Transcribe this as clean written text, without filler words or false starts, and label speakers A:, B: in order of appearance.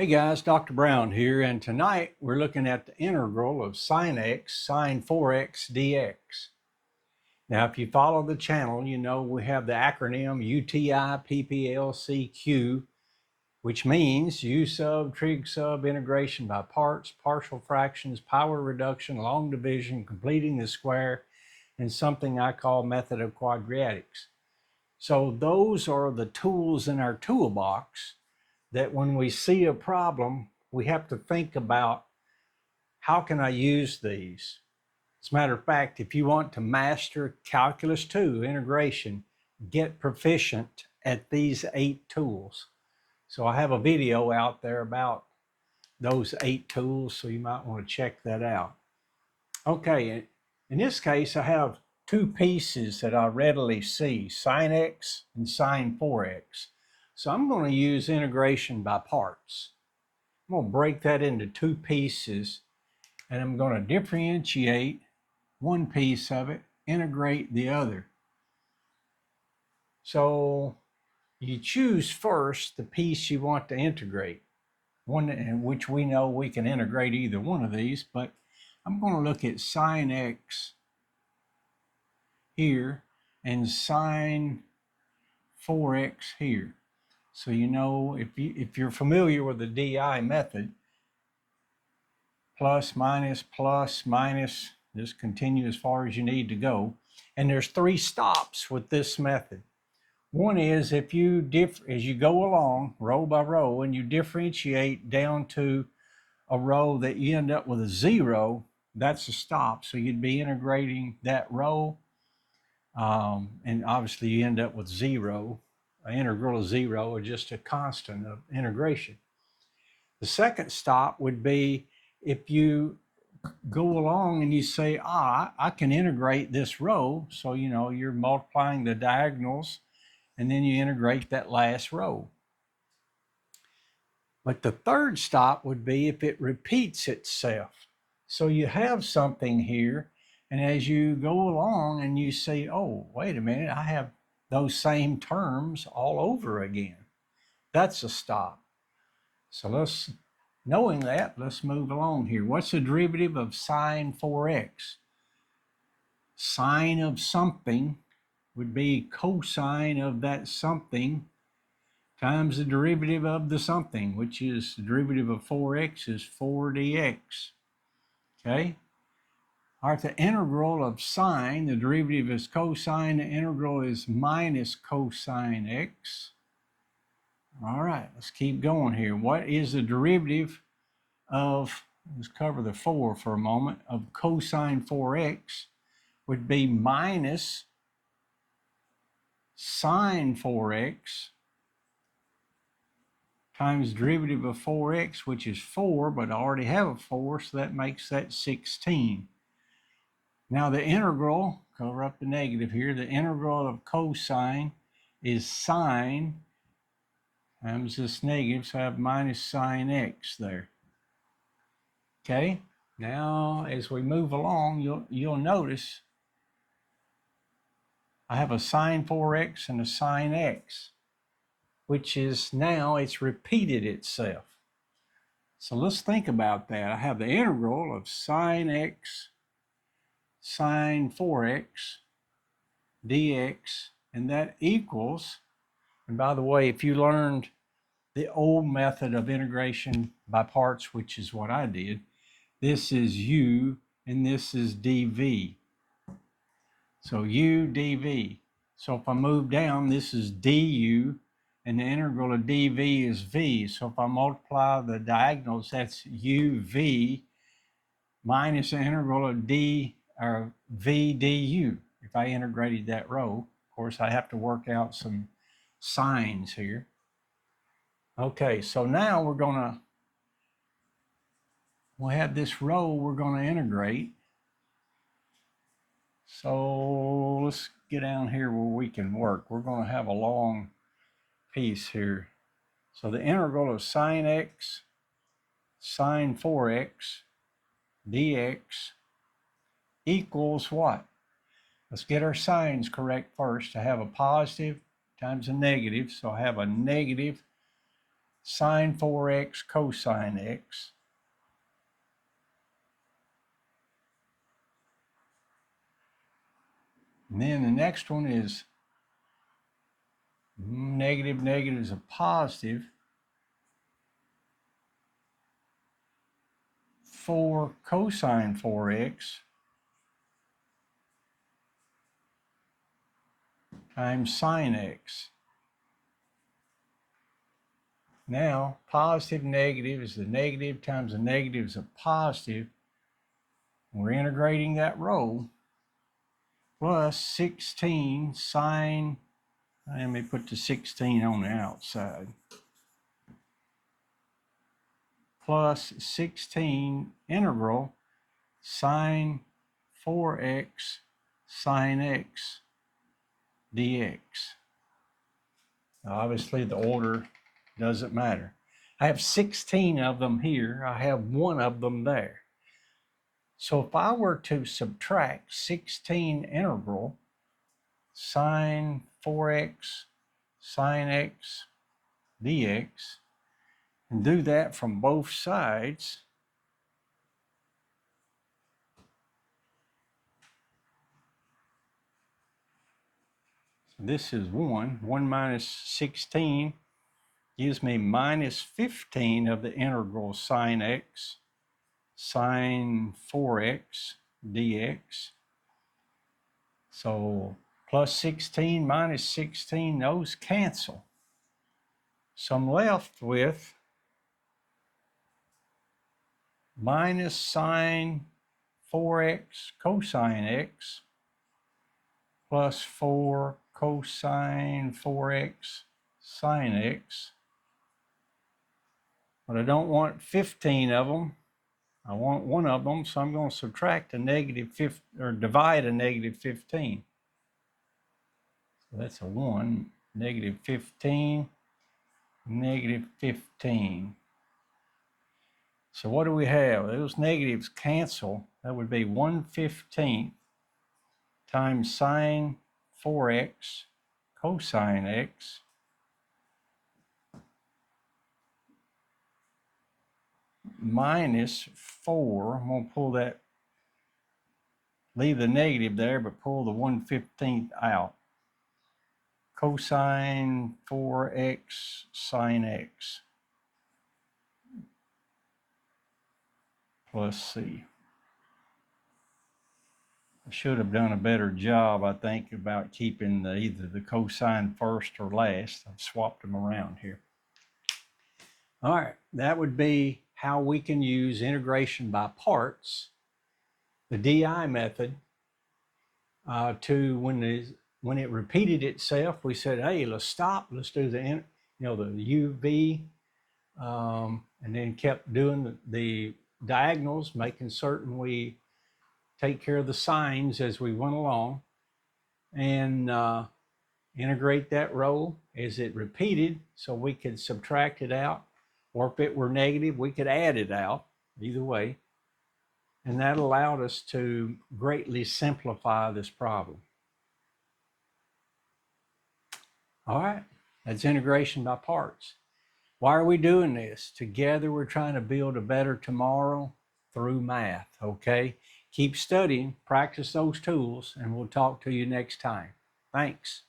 A: Hey guys, Dr. Brown here, and tonight we're looking at the integral of sin x, sin 4x dx. Now, if you follow the channel, you know we have the acronym UTI PPLCQ, which means U sub, trig sub, integration by parts, partial fractions, power reduction, long division, completing the square, and something I call method of quadratics. So those are the tools in our toolbox that when we see a problem, we have to think about how can I use these? As a matter of fact, if you want to master Calculus 2 integration, get proficient at these 8 tools. So I have a video out there about those 8 tools, so you might want to check that out. Okay, in this case, I have 2 pieces that I readily see, sin x and sin 4x. So I'm going to use integration by parts. I'm going to break that into 2 pieces, and I'm going to differentiate one piece of it, integrate the other. So you choose first the piece you want to integrate, one in which we know we can integrate either one of these, but I'm going to look at sin x here and sin 4x here. So you know, if you're familiar with the DI method, plus, minus, just continue as far as you need to go. And there's 3 stops with this method. One is if you as you go along row by row and you differentiate down to a row that you end up with a 0, that's a stop. So you'd be integrating that row, and obviously you end up with 0, an integral of 0, or just a constant of integration. The second stop would be if you go along and you say, I can integrate this row. So, you know, you're multiplying the diagonals and then you integrate that last row. But the third stop would be if it repeats itself. So you have something here, and as you go along and you say, oh, wait a minute, I have those same terms all over again. That's a stop. So knowing that, let's move along here. What's the derivative of sin 4x? Sine of something would be cosine of that something times the derivative of the something, which is the derivative of 4x is 4 dx. Okay? All right, the integral of sine, the derivative is cosine, the integral is minus cosine x. All right, let's keep going here. What is the derivative of, let's cover the 4 for a moment, of cosine 4x would be minus sine 4x times derivative of 4x, which is 4, but I already have a 4, so that makes that 16. Now the integral, cover up the negative here, the integral of cosine is sine times this negative, so I have minus sine x there. Okay, now as we move along, you'll notice I have a sine 4x and a sine x, which is now it's repeated itself. So let's think about that. I have the integral of sine x sine 4x dx, and that equals, and by the way, if you learned the old method of integration by parts, which is what I did, this is u and this is dv. So u dv. So if I move down, this is du, and the integral of dv is v. So if I multiply the diagonals, that's uv minus the integral of d or v du. If I integrated that row, of course, I have to work out some signs here. Okay, so now we'll have this row we're going to integrate. So let's get down here where we can work. We're going to have a long piece here. So the integral of sin x sin 4x dx equals what? Let's get our signs correct first. I have a positive times a negative, so I have a negative sine 4x cosine x. And then the next one is negative is a positive 4 cosine 4x times sine x. Now, positive negative is the negative times the negative is a positive. We're integrating that row, plus 16 sine, let me put the 16 on the outside, plus 16 integral sine 4x sine x dx. Now, obviously, the order doesn't matter. I have 16 of them here. I have one of them there. So if I were to subtract 16 integral sine 4x sine x dx, and do that from both sides, this is 1 minus 16 gives me minus 15 of the integral sine x sine 4x dx. So plus 16 minus 16, those cancel. So I'm left with minus sine 4x cosine x plus 4 cosine 4x sine x. But I don't want 15 of them. I want one of them, so I'm going to subtract a negative 15, or divide a negative 15. So that's a 1, negative 15, negative 15. So what do we have? Those negatives cancel. That would be 1/15 times sine 4x cosine x minus 4. I'm going to pull that, leave the negative there, but pull the 1/15 out. Cosine 4x sine x plus c. I should have done a better job, I think, about keeping either the cosine first or last. I've swapped them around here. All right, that would be how we can use integration by parts, the DI method, to when it repeated itself, we said, hey, let's stop, let's do the UV, and then kept doing the diagonals, making certain we take care of the signs as we went along, and integrate that row as it repeated so we could subtract it out, or if it were negative, we could add it out, either way. And that allowed us to greatly simplify this problem. All right, that's integration by parts. Why are we doing this? Together, we're trying to build a better tomorrow through math, okay? Keep studying, practice those tools, and we'll talk to you next time. Thanks.